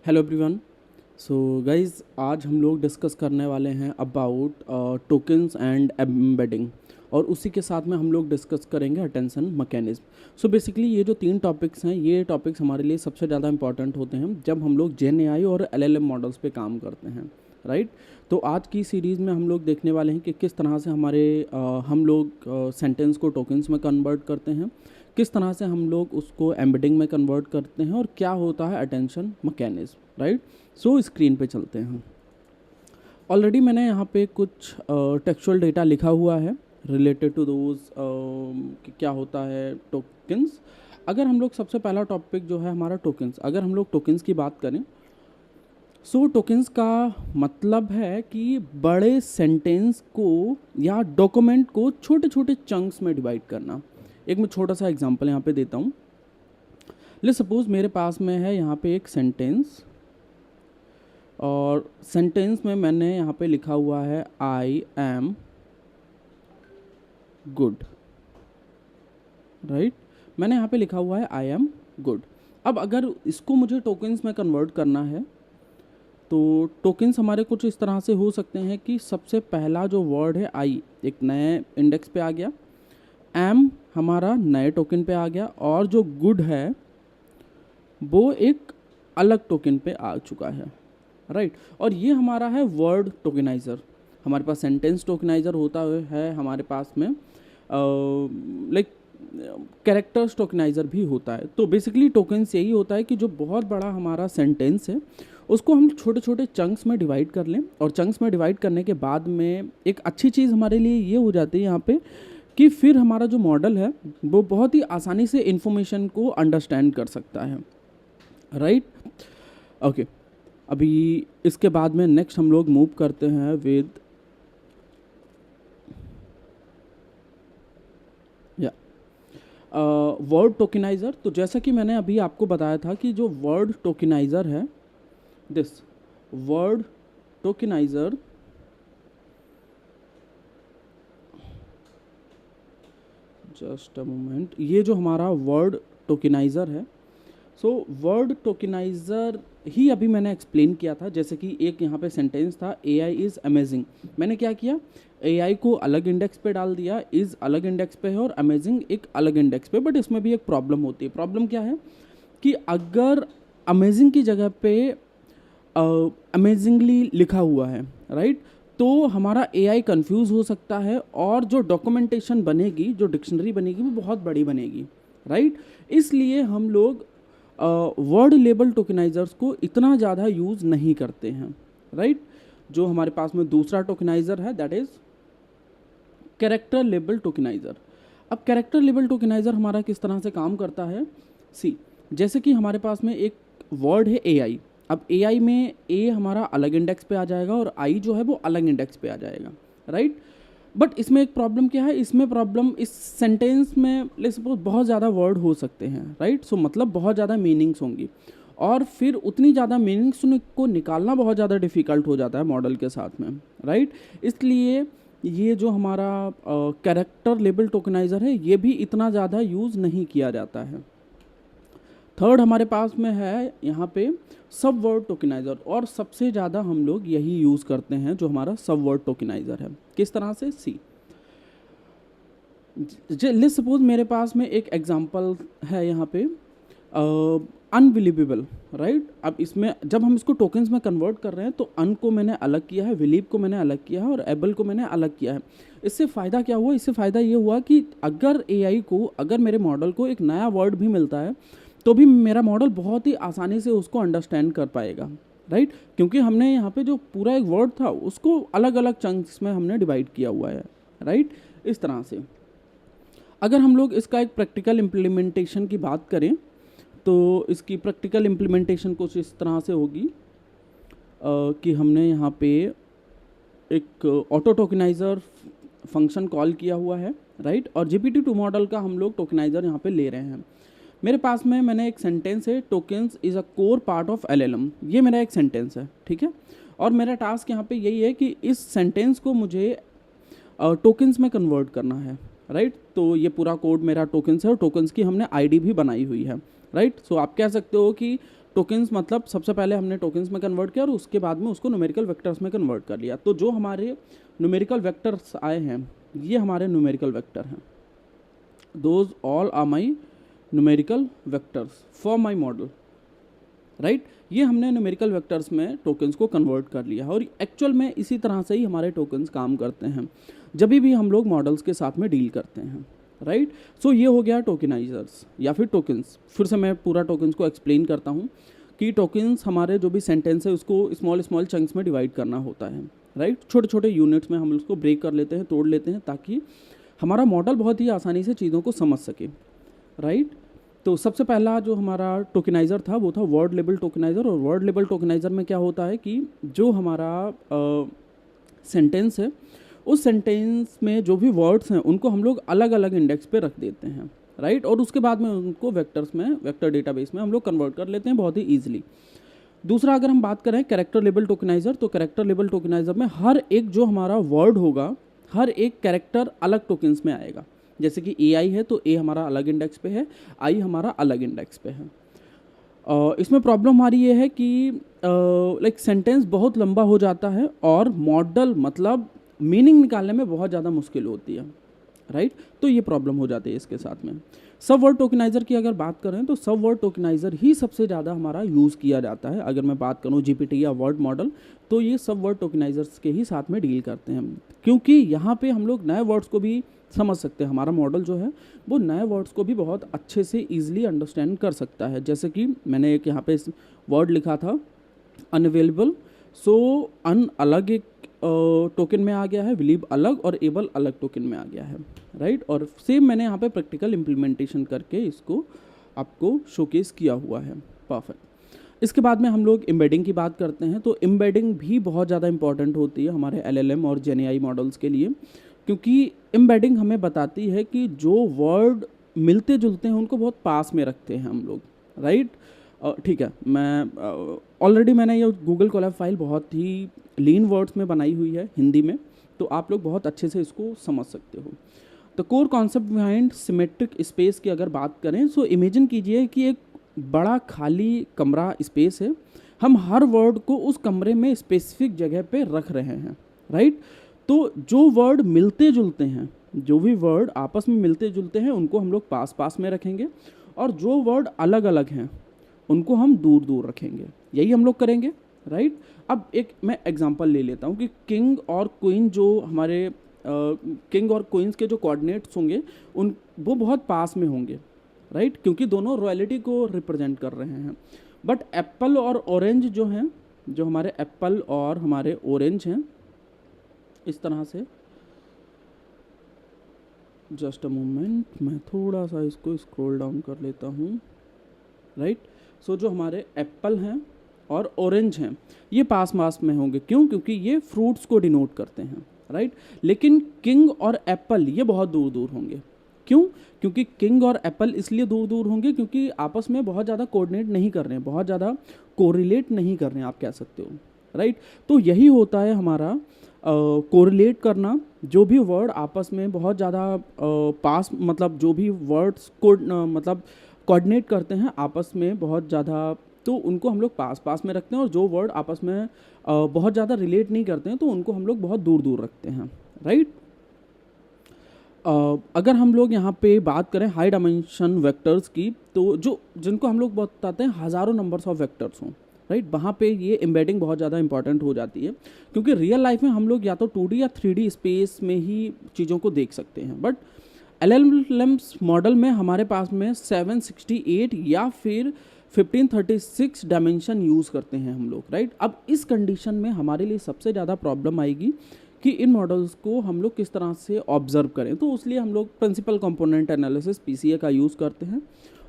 Hello everyone. So guys, आज हम लोग डिस्कस करने वाले हैं अबाउट टोकन्स एंड एम्बेडिंग, और उसी के साथ में हम लोग डिस्कस करेंगे अटेंशन मैकेनिज्म। सो बेसिकली ये जो तीन टॉपिक्स हैं, ये टॉपिक्स हमारे लिए सबसे ज़्यादा इंपॉर्टेंट होते हैं जब हम लोग जेन एआई और एलएलएम मॉडल्स पे काम करते हैं, राइट। तो आज की सीरीज़ में हम लोग देखने वाले हैं कि किस तरह से हम लोग सेंटेंस को टोकन्स में कन्वर्ट करते हैं, किस तरह से हम लोग उसको एम्बेडिंग में कन्वर्ट करते हैं, और क्या होता है अटेंशन मैकेनिज्म, राइट। सो स्क्रीन पे चलते हैं। ऑलरेडी मैंने यहाँ पे कुछ टेक्सचुअल डेटा लिखा हुआ है रिलेटेड टू दोज कि क्या होता है टोकन्स। अगर हम लोग सबसे पहला टॉपिक जो है हमारा टोकन्स, अगर हम लोग टोकन्स की बात करें, सो टोकन्स का मतलब है कि बड़े सेंटेंस को या डॉक्यूमेंट को छोटे छोटे चंक्स में डिवाइड करना। एक मैं छोटा सा एग्जांपल यहाँ पे देता हूँ। लेट्स सपोज मेरे पास में है यहाँ पे एक सेंटेंस, और सेंटेंस में मैंने यहाँ पे लिखा हुआ है आई एम गुड, राइट। मैंने यहाँ पे लिखा हुआ है आई एम गुड। अब अगर इसको मुझे टोकन्स में कन्वर्ट करना है तो टोकन्स हमारे कुछ इस तरह से हो सकते हैं कि सबसे पहला जो वर्ड है आई एक नए इंडेक्स पे आ गया, एम हमारा नए टोकन पे आ गया, और जो गुड है वो एक अलग टोकन पे आ चुका है, राइट। और ये हमारा है वर्ड टोकनाइज़र। हमारे पास सेंटेंस टोकनाइज़र होता है, हमारे पास में लाइक कैरेक्टर्स टोकनाइज़र भी होता है। तो बेसिकली टोकन्स यही होता है कि जो बहुत बड़ा हमारा सेंटेंस है उसको हम छोटे छोटे चंक्स में डिवाइड कर लें, और चंक्स में डिवाइड करने के बाद में एक अच्छी चीज़ हमारे लिए ये हो जाती है यहाँ पे कि फिर हमारा जो मॉडल है वो बहुत ही आसानी से इन्फॉर्मेशन को अंडरस्टैंड कर सकता है, राइट। ओके, अभी इसके बाद में नेक्स्ट हम लोग मूव करते हैं विद वर्ड टोकनाइज़र। तो जैसा कि मैंने अभी आपको बताया था कि जो वर्ड टोकनाइज़र है, this word tokenizer just a moment, ये जो हमारा वर्ड टोकनाइज़र है, सो वर्ड टोकनाइज़र ही अभी मैंने एक्सप्लेन किया था। जैसे कि एक यहाँ पे सेंटेंस था एआई इज़ अमेजिंग, मैंने क्या किया, एआई को अलग इंडेक्स पे डाल दिया, इज़ अलग इंडेक्स पे है और अमेजिंग एक अलग इंडेक्स पे। बट इसमें भी एक प्रॉब्लम होती है। प्रॉब्लम क्या है कि अगर अमेजिंग की जगह पे अमेजिंगली लिखा हुआ है, राइट, तो हमारा एआई कंफ्यूज हो सकता है, और जो डॉक्यूमेंटेशन बनेगी, जो डिक्शनरी बनेगी, वो बहुत बड़ी बनेगी, राइट। इसलिए हम लोग वर्ड लेबल टोकनाइजर्स को इतना ज़्यादा यूज़ नहीं करते हैं, राइट। जो हमारे पास में दूसरा टोकनाइज़र है दैट इज़ कैरेक्टर लेबल टोकनाइज़र। अब कैरेक्टर लेबल टोकनाइज़र हमारा किस तरह से काम करता है, सी, जैसे कि हमारे पास में एक वर्ड है एआई। अब एआई में ए हमारा अलग इंडेक्स पे आ जाएगा और आई जो है वो अलग इंडेक्स पे आ जाएगा, राइट। बट इसमें एक प्रॉब्लम क्या है, इसमें प्रॉब्लम इस सेंटेंस में ले सपोज बहुत ज़्यादा वर्ड हो सकते हैं, राइट। सो मतलब बहुत ज़्यादा मीनिंग्स होंगी, और फिर उतनी ज़्यादा मीनिंग्स को निकालना बहुत ज़्यादा डिफ़िकल्ट हो जाता है मॉडल के साथ में, राइट। इसलिए ये जो हमारा कैरेक्टर लेबल टोकनाइज़र है ये भी इतना ज़्यादा यूज़ नहीं किया जाता है। थर्ड हमारे पास में है यहाँ पे सब वर्ड टोकनाइज़र, और सबसे ज़्यादा हम लोग यही यूज़ करते हैं जो हमारा सब वर्ड टोकनाइज़र है। किस तरह से, सी, लेट्स सपोज मेरे पास में एक एग्जांपल है यहाँ पे अनबिलीवेबल, राइट। अब इसमें जब हम इसको टोकन्स में कन्वर्ट कर रहे हैं तो अन को मैंने अलग किया है, बिलीव को मैंने अलग किया है, और एबल को मैंने अलग किया है। इससे फ़ायदा क्या हुआ, इससे फ़ायदा ये हुआ कि अगर एआई को, अगर मेरे मॉडल को एक नया वर्ड भी मिलता है तो भी मेरा मॉडल बहुत ही आसानी से उसको अंडरस्टैंड कर पाएगा, राइट। क्योंकि हमने यहाँ पे जो पूरा एक वर्ड था उसको अलग अलग चंक्स में हमने डिवाइड किया हुआ है, राइट। इस तरह से अगर हम लोग इसका एक प्रैक्टिकल इम्प्लीमेंटेशन की बात करें तो इसकी प्रैक्टिकल इम्प्लीमेंटेशन कुछ इस तरह से होगी कि हमने यहाँ पे एक ऑटो टोकनाइज़र फंक्शन कॉल किया हुआ है, राइट। और GPT-2 मॉडल का हम लोग टोकनाइज़र यहाँ पे ले रहे हैं। मेरे पास में मैंने एक सेंटेंस है, tokens is a core part of LLM, ये मेरा एक सेंटेंस है, ठीक है। और मेरा टास्क यहाँ पे यही है कि इस सेंटेंस को मुझे टोकन्स में कन्वर्ट करना है, राइट। तो ये पूरा कोड मेरा टोकन्स है, और टोकन्स की हमने आईडी भी बनाई हुई है, राइट। सो आप कह सकते हो कि टोकन्स मतलब सबसे पहले हमने टोकन्स में कन्वर्ट किया और उसके बाद में उसको न्यूमेरिकल वेक्टर्स में कन्वर्ट कर लिया। तो जो हमारे न्यूमेरिकल वेक्टर्स आए हैं ये हमारे न्यूमेरिकल वेक्टर हैं, those all are my numerical vectors for my model, right. ये हमने न्यूमेरिकल वेक्टर्स में टोकन्स को कन्वर्ट कर लिया और एक्चुअल में इसी तरह से ही हमारे टोकन्स काम करते हैं जब भी हम लोग मॉडल्स के साथ में डील करते हैं, राइट। सो ये हो गया टोकनाइजर्स या फिर टोकन्स। फिर से मैं पूरा टोकन्स को एक्सप्लेन करता हूँ कि टोकन्स हमारे जो भी सेंटेंस है उसको स्मॉल स्मॉल चंक्स में डिवाइड करना होता है, राइट। छोटे छोटे यूनिट्स में हम उसको ब्रेक कर लेते हैं, तोड़ लेते हैं, ताकि हमारा मॉडल बहुत ही आसानी से चीज़ों को समझ सके, राइट। तो सबसे पहला जो हमारा टोकनाइज़र था वो था वर्ड लेबल टोकनाइज़र। और वर्ड लेबल टोकनाइज़र में क्या होता है कि जो हमारा सेंटेंस है उस सेंटेंस में जो भी वर्ड्स हैं उनको हम लोग अलग अलग इंडेक्स पे रख देते हैं, राइट। और उसके बाद में उनको वेक्टर्स में, वेक्टर डेटाबेस में हम लोग कन्वर्ट कर लेते हैं बहुत ही ईजिली। दूसरा अगर हम बात करें कैरेक्टर लेबल टोकनाइज़र, तो कैरेक्टर लेबल टोकनाइज़र में हर एक जो हमारा वर्ड होगा, हर एक कैरेक्टर अलग टोकन्स में आएगा। जैसे कि AI है तो A हमारा अलग इंडेक्स पे है, I हमारा अलग इंडेक्स पे है। इसमें प्रॉब्लम हमारी ये है कि लाइक सेंटेंस बहुत लंबा हो जाता है और मॉडल मतलब मीनिंग निकालने में बहुत ज़्यादा मुश्किल होती है, राइट। तो ये प्रॉब्लम हो जाती है इसके साथ में। सब वर्ड टोकनाइज़र की अगर बात करें तो सब वर्ड टोकनाइज़र ही सबसे ज़्यादा हमारा यूज़ किया जाता है। अगर मैं बात करूँ GPT या वर्ड मॉडल, तो ये सब वर्ड टोकनाइजर्स के ही साथ में डील करते हैं, क्योंकि यहाँ पे हम लोग नए वर्ड्स को भी समझ सकते हैं। हमारा मॉडल जो है वो नए वर्ड्स को भी बहुत अच्छे से ईजिली अंडरस्टैंड कर सकता है। जैसे कि मैंने एक यहाँ पे वर्ड लिखा था अनअवेलेबल, सो अन अलग एक टोकन में आ गया है, बिलीव अलग और एबल अलग टोकन में आ गया है, राइट। और सेम मैंने यहाँ पे प्रैक्टिकल इम्प्लीमेंटेशन करके इसको आपको शोकेस किया हुआ है, परफेक्ट। इसके बाद में हम लोग एम्बेडिंग की बात करते हैं। तो एम्बेडिंग भी बहुत ज़्यादा इंपॉर्टेंट होती है हमारे LLM और GenAI मॉडल्स के लिए, क्योंकि एम्बेडिंग हमें बताती है कि जो वर्ड मिलते जुलते हैं उनको बहुत पास में रखते हैं हम लोग, राइट। ठीक है, मैं ऑलरेडी मैंने ये गूगल कोलैब फाइल बहुत ही लीन वर्ड्स में बनाई हुई है हिंदी में, तो आप लोग बहुत अच्छे से इसको समझ सकते हो। तो core concept behind symmetric space की अगर बात करें, सो इमेजिन कीजिए कि एक बड़ा खाली कमरा स्पेस है, हम हर वर्ड को उस कमरे में स्पेसिफिक जगह पे रख रहे हैं, राइट। तो जो वर्ड मिलते जुलते हैं, जो भी वर्ड आपस में मिलते जुलते हैं उनको हम लोग पास पास में रखेंगे, और जो वर्ड अलग अलग हैं उनको हम दूर दूर रखेंगे। यही हम लोग करेंगे, राइट। अब एक मैं एग्जांपल ले लेता हूँ कि किंग और क्वीन, जो हमारे किंग और क्वींस के जो कोऑर्डिनेट्स होंगे उन वो बहुत पास में होंगे, राइट, क्योंकि दोनों रॉयल्टी को रिप्रेजेंट कर रहे हैं। बट एप्पल और ऑरेंज जो हैं, जो हमारे एप्पल और हमारे ऑरेंज हैं, इस तरह से, जस्ट अ मोमेंट, मैं थोड़ा सा इसको स्क्रॉल डाउन कर लेता हूँ, राइट। सो जो हमारे एप्पल हैं और ऑरेंज हैं ये पास पास में होंगे, क्यों? क्योंकि ये फ्रूट्स को डिनोट करते हैं, राइट। लेकिन किंग और एप्पल ये बहुत दूर दूर होंगे, क्यों? क्योंकि किंग और एप्पल इसलिए दूर दूर होंगे क्योंकि आपस में बहुत ज़्यादा कोऑर्डिनेट नहीं कर रहे हैं, बहुत ज़्यादा कोरिलेट नहीं कर रहे हैं, आप कह सकते हो, राइट। तो यही होता है हमारा कोरिलेट करना। जो भी वर्ड आपस में बहुत ज़्यादा पास, मतलब जो भी वर्ड्स को मतलब कोऑर्डिनेट करते हैं आपस में बहुत ज़्यादा, तो उनको हम लोग पास पास में रखते हैं, और जो वर्ड आपस में बहुत ज़्यादा रिलेट नहीं करते हैं तो उनको हम लोग बहुत दूर दूर रखते हैं, राइट। अगर हम लोग यहाँ पे बात करें हाई डायमेंशन वेक्टर्स की, तो जो जिनको हम लोग बताते हैं हज़ारों नंबर्स ऑफ वेक्टर्स हों, राइट, वहाँ पे ये एम्बेडिंग बहुत ज़्यादा इंपॉर्टेंट हो जाती है, क्योंकि रियल लाइफ में हम लोग या तो 2D या 3D स्पेस में ही चीज़ों को देख सकते हैं। बट LLMs मॉडल में हमारे पास में 768 या फिर 1536 डायमेंशन यूज़ करते हैं हम लोग, राइट। अब इस कंडीशन में हमारे लिए सबसे ज़्यादा प्रॉब्लम आएगी कि इन मॉडल्स को हम लोग किस तरह से ऑब्जर्व करें। तो इसलिए हम लोग प्रिंसिपल कंपोनेंट एनालिसिस PCA का यूज़ करते हैं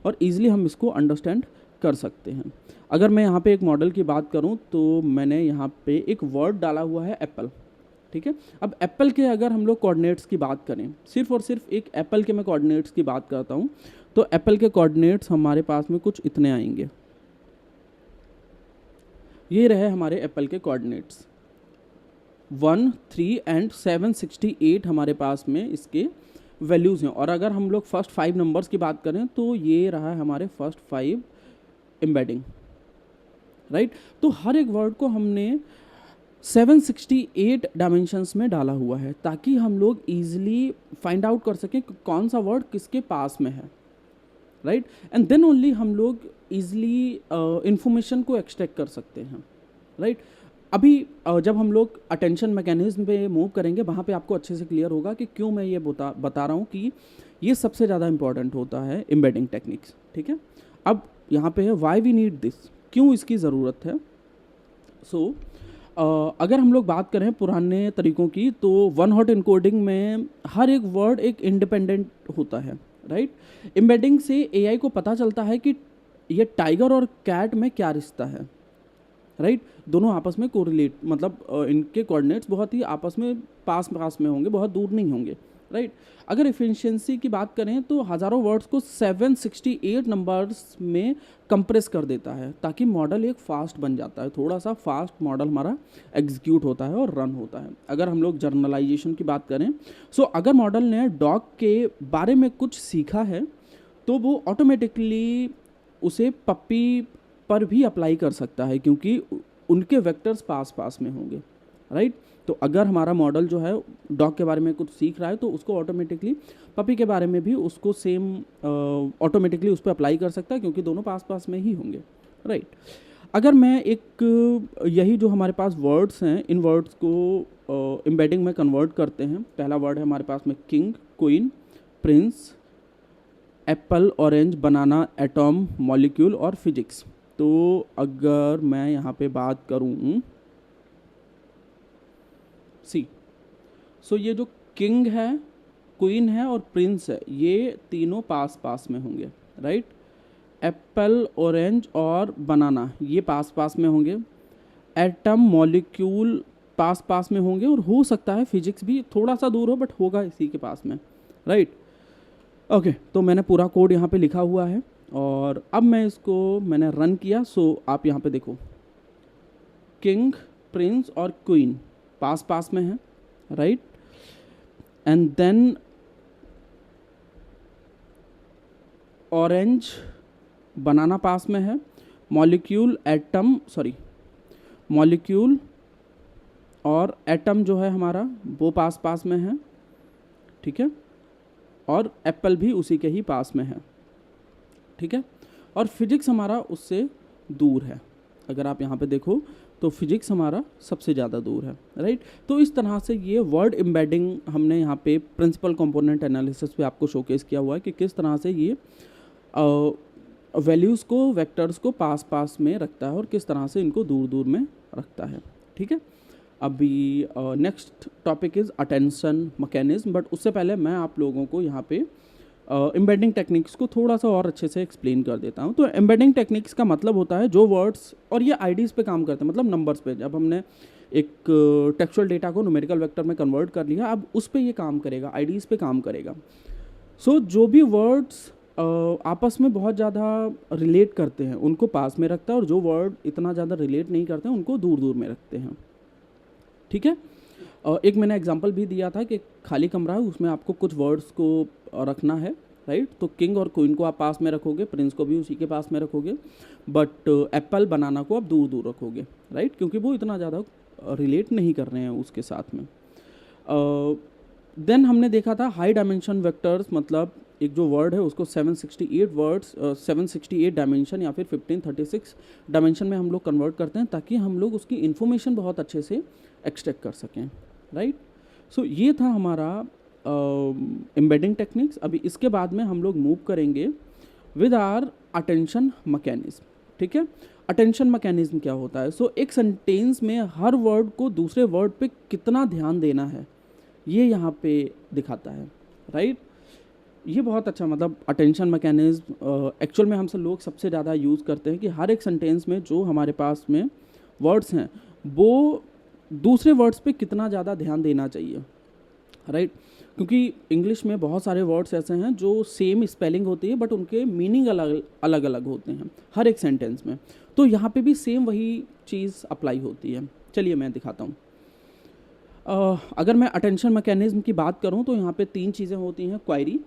और ईजिली हम इसको अंडरस्टैंड कर सकते हैं। अगर मैं यहाँ पे एक मॉडल की बात करूँ तो मैंने यहाँ पे एक वर्ड डाला हुआ है एप्पल, ठीक है। अब एप्पल के अगर हम लोग कोऑर्डिनेट्स की बात करें, सिर्फ और सिर्फ एक एप्पल के मैं कोऑर्डिनेट्स की बात करता हूँ, तो एप्पल के कोऑर्डिनेट्स हमारे पास में कुछ इतने आएंगे। ये रहे हमारे एप्पल के कोऑर्डिनेट्स 1, 3 एंड 768 हमारे पास में इसके वैल्यूज़ हैं। और अगर हम लोग फर्स्ट 5 नंबर्स की बात करें तो ये रहा हमारे फर्स्ट 5 एम्बेडिंग, राइट। तो हर एक वर्ड को हमने 768 डायमेंशंस में डाला हुआ है ताकि हम लोग ईजिली फाइंड आउट कर सकें कि कौन सा वर्ड किसके पास में है, राइट। एंड देन ओनली हम लोग ईजिली इंफॉर्मेशन को एक्सट्रैक्ट कर सकते हैं, राइट। अभी जब हम लोग अटेंशन मैकेनिज्म पे मूव करेंगे वहाँ पे आपको अच्छे से क्लियर होगा कि क्यों मैं ये बता रहा हूँ कि ये सबसे ज़्यादा इंपॉर्टेंट होता है एम्बेडिंग टेक्निक्स, ठीक है। अब यहाँ पे है वाई वी नीड दिस, क्यों इसकी ज़रूरत है। सो अगर हम लोग बात करें पुराने तरीक़ों की तो वन हॉट इनकोडिंग में हर एक वर्ड एक इंडिपेंडेंट होता है, राइट। एम्बेडिंग से एआई को पता चलता है कि ये टाइगर और कैट में क्या रिश्ता है, राइट। दोनों आपस में कोरिलेट, मतलब इनके कोऑर्डिनेट्स बहुत ही आपस में पास में होंगे, बहुत दूर नहीं होंगे, राइट। अगर एफिशिएंसी की बात करें तो हज़ारों वर्ड्स को 768 नंबर्स में कंप्रेस कर देता है ताकि मॉडल एक फास्ट बन जाता है, थोड़ा सा फास्ट मॉडल हमारा एग्जीक्यूट होता है और रन होता है। अगर हम लोग जर्नलाइजेशन की बात करें, सो अगर मॉडल ने डॉग के बारे में कुछ सीखा है तो वो ऑटोमेटिकली उसे पप्पी पर भी अप्लाई कर सकता है क्योंकि उनके वेक्टर्स पास में होंगे, राइट। तो अगर हमारा मॉडल जो है डॉग के बारे में कुछ सीख रहा है तो उसको ऑटोमेटिकली पपी के बारे में भी उसको सेम ऑटोमेटिकली उस पर अप्लाई कर सकता है क्योंकि दोनों पास में ही होंगे, राइट। अगर मैं एक यही जो हमारे पास वर्ड्स हैं इन वर्ड्स को एम्बेडिंग में कन्वर्ट करते हैं। पहला वर्ड है हमारे पास में king, queen, prince, apple, orange, banana, atom, molecule और फिजिक्स। तो अगर मैं यहाँ पे बात करूँ सो ये जो किंग है, क्वीन है और प्रिंस है, ये तीनों पास में होंगे, राइट। एप्पल, ऑरेंज और बनाना ये पास में होंगे। एटम, मॉलिक्यूल पास में होंगे और हो सकता है फिजिक्स भी थोड़ा सा दूर हो बट होगा इसी के पास में, राइट। ओके, तो मैंने पूरा कोड यहाँ पे लिखा हुआ है और अब मैंने रन किया। सो आप यहाँ पे देखो किंग, प्रिंस और क्वीन पास में है, राइट। एंड देन ऑरेंज, बनाना पास में है, मॉलिक्यूल और एटम जो है हमारा वो पास में है, ठीक है। और एप्पल भी उसी के ही पास में है, ठीक है। और फिजिक्स हमारा उससे दूर है। अगर आप यहाँ पे देखो तो फिजिक्स हमारा सबसे ज़्यादा दूर है, राइट। तो इस तरह से ये वर्ड एम्बेडिंग हमने यहाँ पे प्रिंसिपल कंपोनेंट एनालिसिस पे आपको शोकेस किया हुआ है कि किस तरह से ये वैल्यूज़ को, वेक्टर्स को पास में रखता है और किस तरह से इनको दूर में रखता है, ठीक है। अभी next topic is attention mechanism, but उससे पहले मैं आप लोगों को यहाँ पे एम्बेडिंग टेक्निक्स को थोड़ा सा और अच्छे से एक्सप्लेन कर देता हूँ। तो एम्बेडिंग टेक्निक्स का मतलब होता है जो वर्ड्स, और ये आईडीज़ पे काम करते हैं, मतलब नंबर्स पे। जब हमने एक टेक्सचुअल डेटा को न्यूमेरिकल वेक्टर में कन्वर्ट कर लिया, अब उस पे ये काम करेगा, आईडीज़ पे काम करेगा। सो जो भी वर्ड्स आपस में बहुत ज़्यादा रिलेट करते हैं उनको पास में रखता है और जो वर्ड इतना ज़्यादा रिलेट नहीं करते हैं उनको दूर में रखते हैं, ठीक है। एक मैंने एग्जांपल भी दिया था कि खाली कमरा है, उसमें आपको कुछ वर्ड्स को रखना है, राइट। तो किंग और क्वीन को आप पास में रखोगे, प्रिंस को भी उसी के पास में रखोगे, बट एप्पल, बनाना को आप दूर रखोगे, राइट, क्योंकि वो इतना ज़्यादा रिलेट नहीं कर रहे हैं उसके साथ में। देन हमने देखा था हाई डायमेंशन वेक्टर्स, मतलब एक जो वर्ड है उसको 768 डायमेंशन या फिर 1536 डायमेंशन में हम लोग कन्वर्ट करते हैं ताकि हम लोग उसकी इन्फॉर्मेशन बहुत अच्छे से एक्सट्रैक्ट कर सकें, राइट। सो ये था हमारा एम्बेडिंग टेक्निक्स। अभी इसके बाद में हम लोग मूव करेंगे विद आर अटेंशन मैकेनिज्म, ठीक है। अटेंशन मैकेनिज्म क्या होता है? सो एक सेंटेंस में हर वर्ड को दूसरे वर्ड पे कितना ध्यान देना है ये यहाँ पे दिखाता है, राइट। ये बहुत अच्छा, मतलब अटेंशन मैकेनिज्म एक्चुअल में हमसे लोग सबसे ज़्यादा यूज़ करते हैं कि हर एक सेंटेंस में जो हमारे पास में वर्ड्स हैं वो दूसरे वर्ड्स पे कितना ज़्यादा ध्यान देना चाहिए, राइट। क्योंकि इंग्लिश में बहुत सारे वर्ड्स ऐसे हैं जो सेम स्पेलिंग होती है बट उनके मीनिंग अलग अलग होते हैं हर एक सेंटेंस में। तो यहाँ पे भी सेम वही चीज़ अप्लाई होती है। चलिए मैं दिखाता हूँ। अगर मैं अटेंशन मैकेनिज्म की बात करूँ तो यहाँ पे 3 चीज़ें होती हैं, क्वेरी,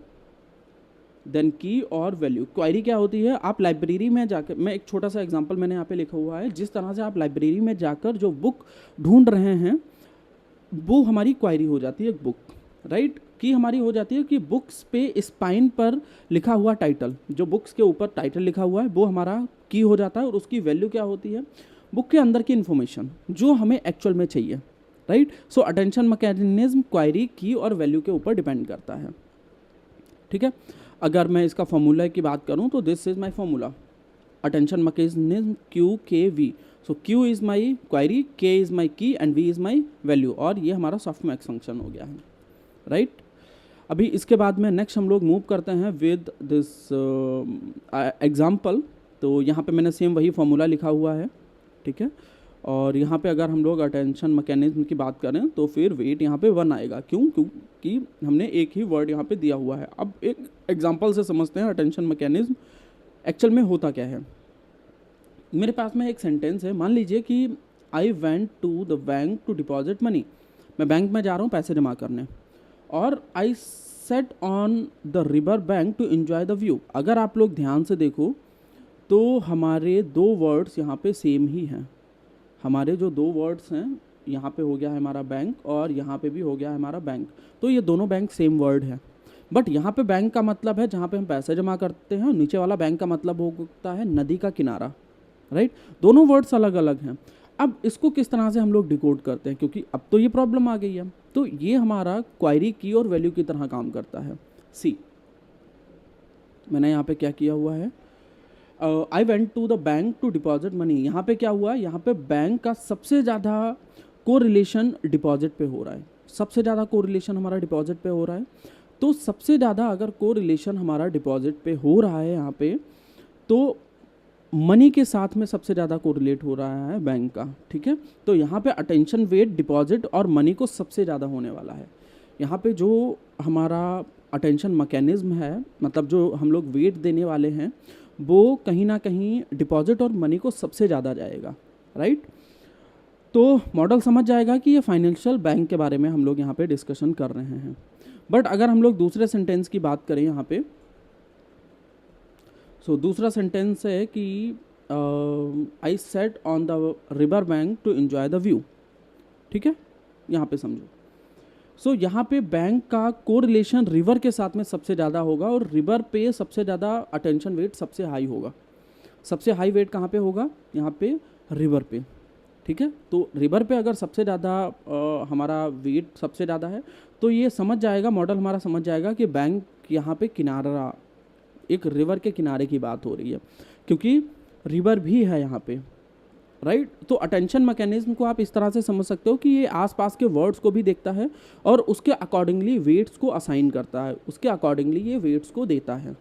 देन की और वैल्यू। क्वायरी क्या होती है, आप लाइब्रेरी में जाकर, मैं एक छोटा सा एग्जांपल मैंने यहाँ पे लिखा हुआ है, जिस तरह से आप लाइब्रेरी में जाकर जो बुक ढूंढ रहे हैं वो हमारी क्वायरी हो जाती है बुक, राइट। की हमारी हो जाती है कि बुक्स पे स्पाइन पर लिखा हुआ टाइटल, जो बुक्स के ऊपर टाइटल लिखा हुआ है वो हमारा की हो जाता है, और उसकी वैल्यू क्या होती है, बुक के अंदर की इन्फॉर्मेशन जो हमें एक्चुअल में चाहिए, राइट। सो अटेंशन मैकेनिज्म क्वायरी की और वैल्यू के ऊपर डिपेंड करता है, ठीक है। अगर मैं इसका फॉर्मूला की बात करूं तो this is my formula, attention mechanism Q K V. So Q is my query, K is my key and V is my value, और ये हमारा सॉफ्टमैक्स फंक्शन हो गया है, राइट। अभी इसके बाद में नेक्स्ट हम लोग मूव करते हैं विद दिस एग्जाम्पल। तो यहाँ पे मैंने सेम वही फॉर्मूला लिखा हुआ है, ठीक है। और यहाँ पे अगर हम लोग अटेंशन मैकेनिज्म की बात करें तो फिर वेट यहाँ पे 1 आएगा, क्योंकि हमने एक ही वर्ड यहाँ पे दिया हुआ है। अब एक एग्जांपल से समझते हैं अटेंशन मैकेनिज्म एक्चुअल में होता क्या है। मेरे पास में एक सेंटेंस है, मान लीजिए कि I went to the bank to deposit money, मैं बैंक में जा रहा हूँ पैसे जमा करने, और I sat on the river bank to enjoy the view. अगर आप लोग ध्यान से देखो तो हमारे दो वर्ड्स यहाँ पे सेम ही हैं, हमारे जो दो वर्ड्स हैं, यहाँ पे हो गया है हमारा बैंक और यहाँ पे भी हो गया है हमारा बैंक, तो ये दोनों बैंक सेम वर्ड है। बट यहाँ पे बैंक का मतलब है जहाँ पे हम पैसे जमा करते हैं, और नीचे वाला बैंक का मतलब होता है नदी का किनारा, राइट। दोनों वर्ड्स अलग अलग हैं। अब इसको किस तरह से हम लोग डिकोड करते हैं, क्योंकि अब तो ये प्रॉब्लम आ गई है, तो ये हमारा क्वायरी की और वैल्यू की तरह काम करता है। सी, मैंने यहाँ पे क्या किया हुआ है, I went to the bank to deposit money. यहाँ पे क्या हुआ, यहाँ पे बैंक का सबसे ज़्यादा कोरिलेशन डिपॉजिट पे हो रहा है, सबसे ज़्यादा कोरिलेशन हमारा डिपॉजिट पे हो रहा है। तो सबसे ज़्यादा अगर कोरिलेशन हमारा डिपॉजिट पे हो रहा है यहाँ पे, तो मनी के साथ में सबसे ज़्यादा कोरिलेट हो रहा है बैंक का, ठीक है। तो यहाँ पे अटेंशन वेट डिपॉजिट और मनी को सबसे ज़्यादा होने वाला है। यहाँ पे जो हमारा अटेंशन मैकेनिज्म है, मतलब जो हम लोग वेट देने वाले हैं, वो कहीं ना कहीं डिपॉजिट और मनी को सबसे ज़्यादा जाएगा, राइट। तो मॉडल समझ जाएगा कि ये फाइनेंशियल बैंक के बारे में हम लोग यहाँ पे डिस्कशन कर रहे हैं। बट अगर हम लोग दूसरे सेंटेंस की बात करें यहाँ पे, सो दूसरा सेंटेंस है कि I sat on the river bank to enjoy the view, ठीक है। यहाँ पे समझो, सो यहाँ पे बैंक का कोरिलेशन रिवर के साथ में सबसे ज़्यादा होगा, और रिवर पे सबसे ज़्यादा अटेंशन वेट सबसे हाई होगा। सबसे हाई वेट कहाँ पे होगा, यहाँ पे रिवर पे, ठीक है। तो रिवर पे अगर सबसे ज़्यादा हमारा वेट सबसे ज़्यादा है, तो ये समझ जाएगा, मॉडल हमारा समझ जाएगा कि बैंक यहाँ पे किनारा, एक रिवर के किनारे की बात हो रही है, क्योंकि रिवर भी है यहाँ पे, राइट। तो अटेंशन मैकेनिज्म को आप इस तरह से समझ सकते हो कि ये आसपास के वर्ड्स को भी देखता है और उसके अकॉर्डिंगली वेट्स को असाइन करता है, उसके अकॉर्डिंगली ये वेट्स को देता है,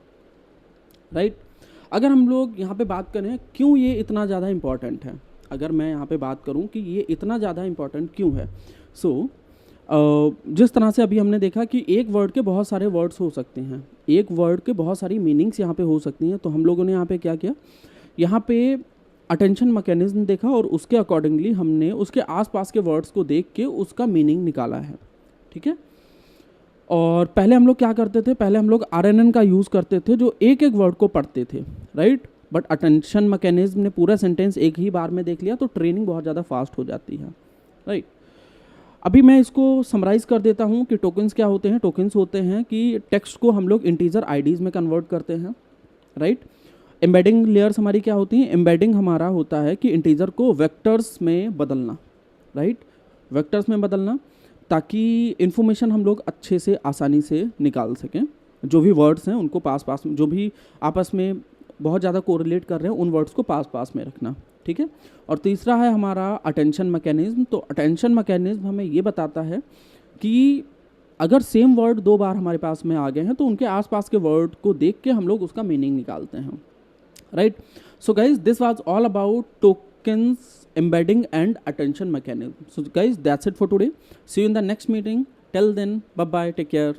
राइट। अगर हम लोग यहाँ पे बात करें क्यों ये इतना ज़्यादा इम्पॉर्टेंट है, अगर मैं यहाँ पे बात करूँ कि ये इतना ज़्यादा इम्पॉर्टेंट क्यों है, सो जिस तरह से अभी हमने देखा कि एक वर्ड के बहुत सारे वर्ड्स हो सकते हैं, एक वर्ड के बहुत सारी मीनिंग्स यहाँ पे हो सकती हैं, तो हम लोगों ने यहाँ पे क्या किया, यहाँ पे अटेंशन मैकेनिज्म देखा और उसके अकॉर्डिंगली हमने उसके आसपास के वर्ड्स को देख के उसका मीनिंग निकाला है, ठीक है। और पहले हम लोग क्या करते थे, पहले हम लोग RNN का यूज़ करते थे, जो एक एक वर्ड को पढ़ते थे, राइट। बट अटेंशन मैकेनिज्म ने पूरा सेंटेंस एक ही बार में देख लिया, तो ट्रेनिंग बहुत ज़्यादा फास्ट हो जाती है, राइट। अभी मैं इसको समराइज़ कर देता हूँ कि टोकन्स क्या होते हैं। टोकन्स होते हैं कि टेक्स्ट को हम लोग इंटीजर आईडीज़ में कन्वर्ट करते हैं, राइट। एम्बेडिंग लेयर्स हमारी क्या होती हैं, एम्बेडिंग हमारा होता है कि इंटीजर को वेक्टर्स में बदलना, राइट, वेक्टर्स में बदलना, ताकि इन्फॉर्मेशन हम लोग अच्छे से आसानी से निकाल सकें। जो भी वर्ड्स हैं उनको पास पास, जो भी आपस में बहुत ज़्यादा कोरिलेट कर रहे हैं उन वर्ड्स को पास पास में रखना, ठीक है। और तीसरा है हमारा अटेंशन मैकेनिज्म। तो अटेंशन मैकेनिज्म हमें ये बताता है कि अगर सेम वर्ड दो बार हमारे पास में आ गए हैं तो उनके आसपास के वर्ड को देख के हम लोग उसका मीनिंग निकालते हैं, right. So guys, this was all about tokens, embedding and attention mechanism. So guys, that's it for today. See you in the next meeting. Till then, bye bye, take care.